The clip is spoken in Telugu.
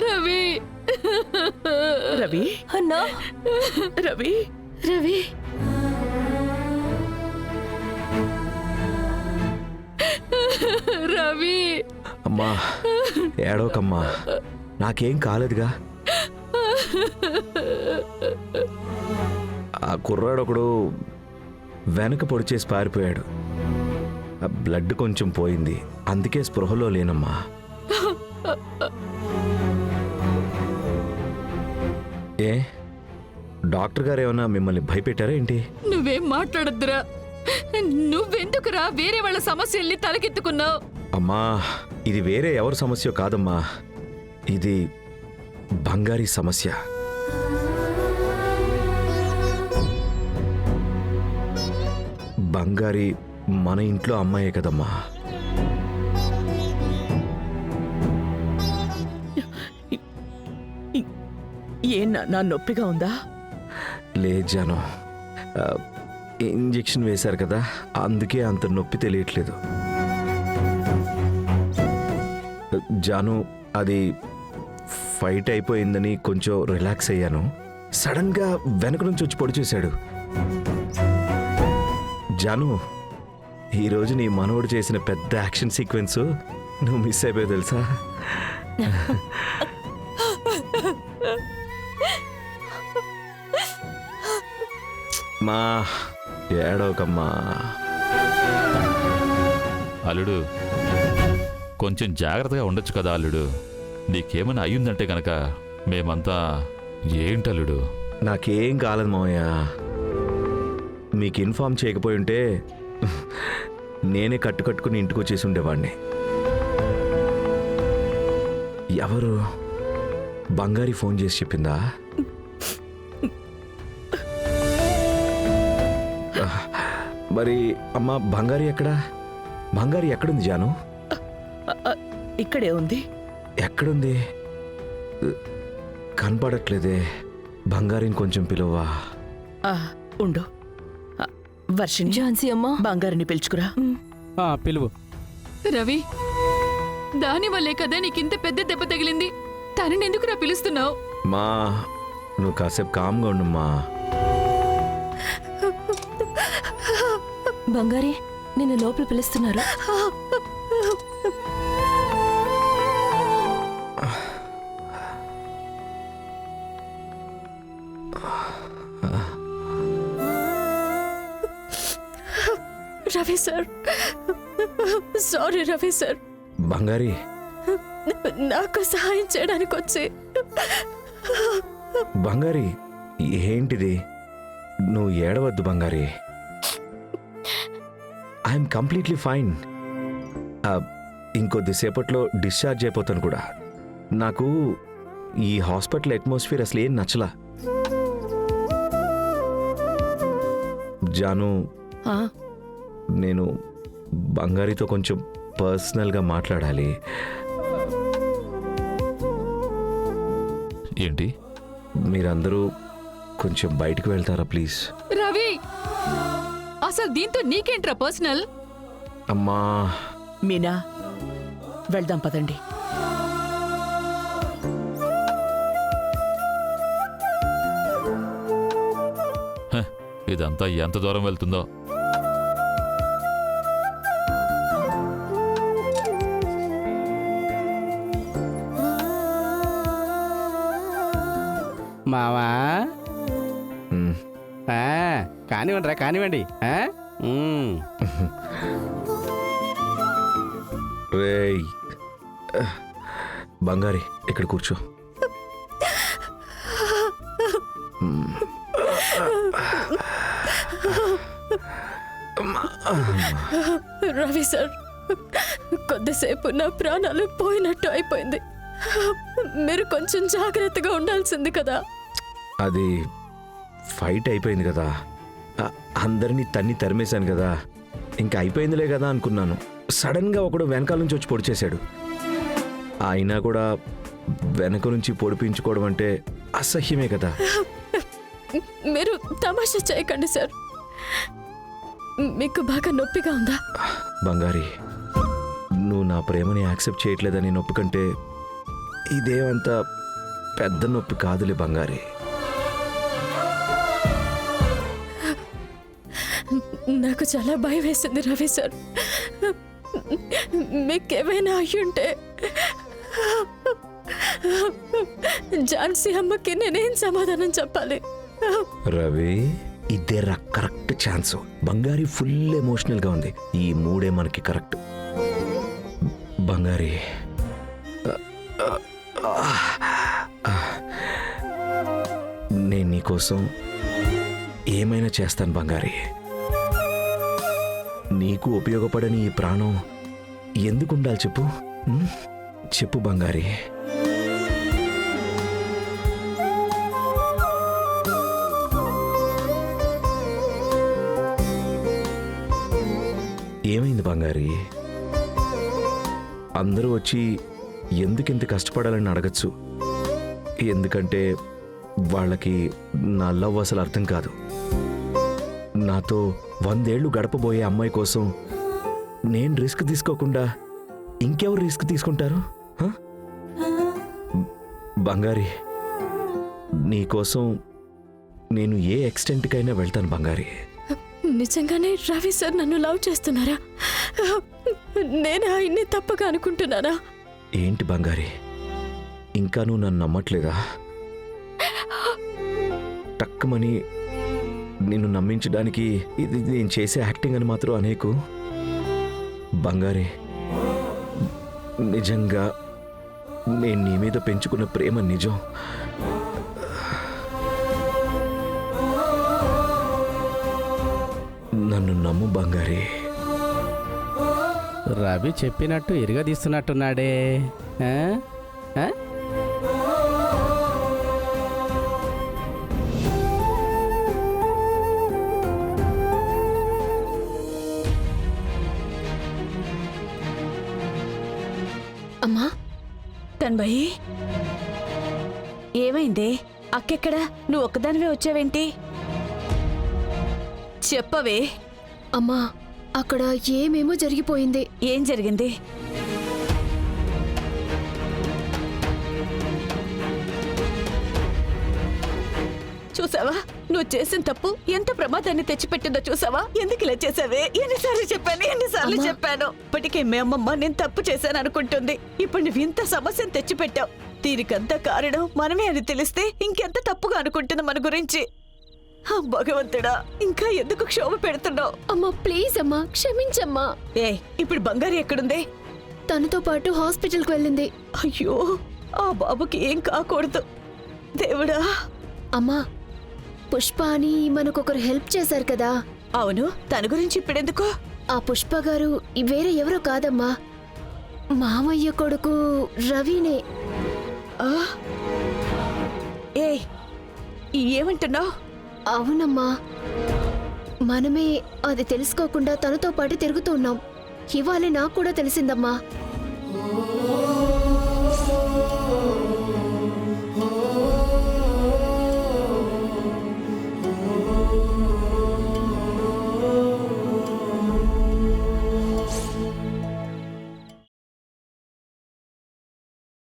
రవి రవి అన్నా, రవి రవి రవి అమ్మా ఏడవకమ్మా, నాకేం కాలేదుగా. ఆ కుర్రాడొకడు వెనక పొడిచేసి పారిపోయాడు. ఆ బ్లడ్ కొంచెం పోయింది, అందుకే స్పృహలో లేనమ్మా. ఏ డాక్టర్ గారు ఏమన్నా మిమ్మల్ని భయపెట్టారా ఏంటి? నువ్వేం మాట్లాడొద్దురా. నువ్వెందుకురా వేరే వాళ్ళ సమస్యల్ని తలకెత్తుకున్నావు? అమ్మా, ఇది వేరే ఎవరి సమస్య కాదమ్మా, ఇది బంగారీ సమస్య. బంగారీ మన ఇంట్లో అమ్మాయే కదమ్మా. నా నొప్పిగా ఉందా? లేదు జాను, ఇంజెక్షన్ వేశారు కదా, అందుకే అంత నొప్పి తెలియట్లేదు. జాను, అది ఫైట్ అయిపోయిందని కొంచెం రిలాక్స్ అయ్యాను. సడన్గా వెనక నుంచి వచ్చి పొడి చేశాడు. జాను, ఈరోజు నీ మనవడు చేసిన పెద్ద యాక్షన్ సీక్వెన్స్ నువ్వు మిస్ అయిపోయావు తెలుసా? మా ఏడవకమ్మా. అల్లుడు, కొంచెం జాగ్రత్తగా ఉండొచ్చు కదా అల్లుడు. నీకేమైనా అయ్యిందంటే గనక మేమంతా ఏంటల్లుడు? నాకేం కాలేదు మావయ్య, మీకు ఇన్ఫార్మ్ చేయకపోయి ఉంటే నేనే కట్టుకుని ఇంటికి వచ్చేసి ఉండేవాడిని. ఎవరు? బంగారి ఫోన్ చేసి చెప్పిందా? మరి అమ్మ, బంగారి ఎక్కడా? బంగారి ఎక్కడుంది జాను? ఇక్కడే ఉంది. ఎక్కడుంది? కనపడట్లేదే. బంగారిని కొంచెం పిలువా. ఉండు. వర్షిణి, ఝాన్సీ అమ్మా, బంగారిని పిలుచుకురా. పిలువు. రవి, దానివల్లే కదా నీకింత పెద్ద దెబ్బ తగిలింది. తనని ఎందుకురా పిలుస్తున్నావు? మా నువ్వు కాసేపు కామ్గా ఉండమ్మా. బంగారి నిన్ను లోపల పిలుస్తున్నారు. Ravi sir, sorry Ravi sir. బంగారి, నాకు సహాయం చేయడానికి వచ్చి. బంగారి ఏంటిది? నువ్వు ఏడవద్దు బంగారి. I'm completely fine. ఇంకొద్దిసేపట్లో డిశ్చార్జ్ అయిపోతాను కూడా. నాకు ఈ హాస్పిటల్ అట్మాస్ఫియర్ అసలు ఏం నచ్చలా. జాను, నేను బంగారితో కొంచెం పర్సనల్గా మాట్లాడాలి. ఏంటి? మీరందరూ కొంచెం బయటకు వెళ్తారా ప్లీజ్? రవి, అసలు దీంతో నీకేంట్రా పర్సనల్? అమ్మా, మీనా, వెళ్దాం పదండి. ఇదంతా ఎంత దూరం వెళ్తుందో. మావా, కానివ్వండి రా, కానివ్వండి. రేయ్ బంగారి, ఇక్కడ కూర్చో. రవి సార్, కొద్దిసేపు నా ప్రాణాలు పోయినట్టు అయిపోయింది. మీరు కొంచెం జాగ్రత్తగా ఉండాల్సింది కదా. అది ఫైట్ అయిపోయింది కదా, అందరినీ తరిమేశాను కదా, ఇంకా అయిపోయిందిలే కదా అనుకున్నాను. సడన్గా ఒకడు వెనకాల నుంచి వచ్చి పొడిచేశాడు. అయినా కూడా వెనక నుంచి పొడిపించుకోవడం అంటే అసహ్యమే కదా. మీరు తమాషా చేయకండి సార్. మీకు బాగా నొప్పిగా ఉందా? బంగారి, నువ్వు నా ప్రేమని యాక్సెప్ట్ చేయట్లేదని నొప్పి కంటే ఇదేమంత పెద్ద నొప్పి కాదులే బంగారి. నాకు చాలా భయం వేసింది రవి సార్. మీకేమైనా అయ్యుంటే ఝాన్సీ అమ్మకి నేనేం సమాధానం చెప్పాలి? రవి, ఇదే కరెక్ట్ ఛాన్స్. బంగారి ఫుల్ ఎమోషనల్ గా ఉంది. ఈ మూడే మనకి కరెక్ట్. బంగారి, నేను నీకోసం ఏమైనా చేస్తాను బంగారి. నీకు ఉపయోగపడని ఈ ప్రాణం ఎందుకు ఉండాలి చెప్పు? చెప్పు బంగారి. ఏమైంది బంగారి? అందరూ వచ్చి ఎందుకింత కష్టపడాలని అడగచ్చు. ఎందుకంటే వాళ్ళకి నా లవ్ అసలు అర్థం కాదు. నాతో 100 ఏళ్ళు గడపబోయే అమ్మాయి కోసం నేను రిస్క్ తీసుకోకుండా ఇంకెవరు రిస్క్ తీసుకుంటారు? బంగారి, నీకోసం నేను ఏ ఎక్స్టెంట్కైనా వెళ్తాను బంగారి. నిజంగానే రవి సార్ నన్ను లవ్ చేస్తున్నారా? నేను ఆయన్ని తప్పగా అనుకుంటున్నానా? ఏంటి బంగారి, ఇంకా నువ్వు నన్ను నమ్మట్లేదా? టక్కుమని నిన్ను నమ్మించడానికి ఇది నేను చేసే యాక్టింగ్ అని మాత్రం అనేకు. బంగారి, నిజంగా నేను నీ మీద పెంచుకున్న ప్రేమ నిజం. నన్ను నమ్ము బంగారి. రవి చెప్పినట్టు ఇరగదీస్తున్నట్టున్నాడే. ఆ? ఆ? అమ్మా తన్మయి, ఏమైంది? అక్కెక్కడా? నువ్వు ఒక్కదానివే వచ్చావేంటి? చెప్పవే. అమ్మా, అక్కడ ఏమేమో జరిగిపోయింది. ఏం జరిగింది? చూసావా, నువ్వు చేసిన తప్పు ఎంత ప్రమాదాన్ని తెచ్చిపెట్టిందో చూసావా? ఎందుకు ఇలా చేసావే? ఎన్నిసార్లు చెప్పాను. ఇప్పటికే మీ అమ్మమ్మ నేను తప్పు చేశాను అనుకుంటుంది. ఇప్పుడు నువ్వు ఇంత సమస్యను తెచ్చిపెట్టావు. దీనికంతా కారణం మనమే అని తెలిస్తే ఇంకెంత తప్పుగా అనుకుంటుంది మన గురించి. భగవంతుడా, ఇంకా ఎందుకు క్షోభ పెడుతున్నావు? అమ్మా ప్లీజ్ అమ్మా, క్షమించమ్మా. ఇప్పుడు బంగారు ఎక్కడుంది? తనతో పాటు హాస్పిటల్కి వెళ్ళింది. అయ్యో, ఆ బాబుకి ఏం కాకూడదు దేవుడా. అమ్మా, పుష్ప అని మనకొకరు హెల్ప్ చేశారు కదా. అవును, తన గురించి ఇప్పుడెందుకు? ఆ పుష్ప గారు వేరే ఎవరో కాదమ్మా, మామయ్య కొడుకు రవినే. ఏమంటున్నావు? అవునమ్మా, మనమే అది తెలుసుకోకుండా తనతో పాటు తిరుగుతూ ఉన్నాం. ఇవాళ నాకు కూడా తెలిసిందమ్మా.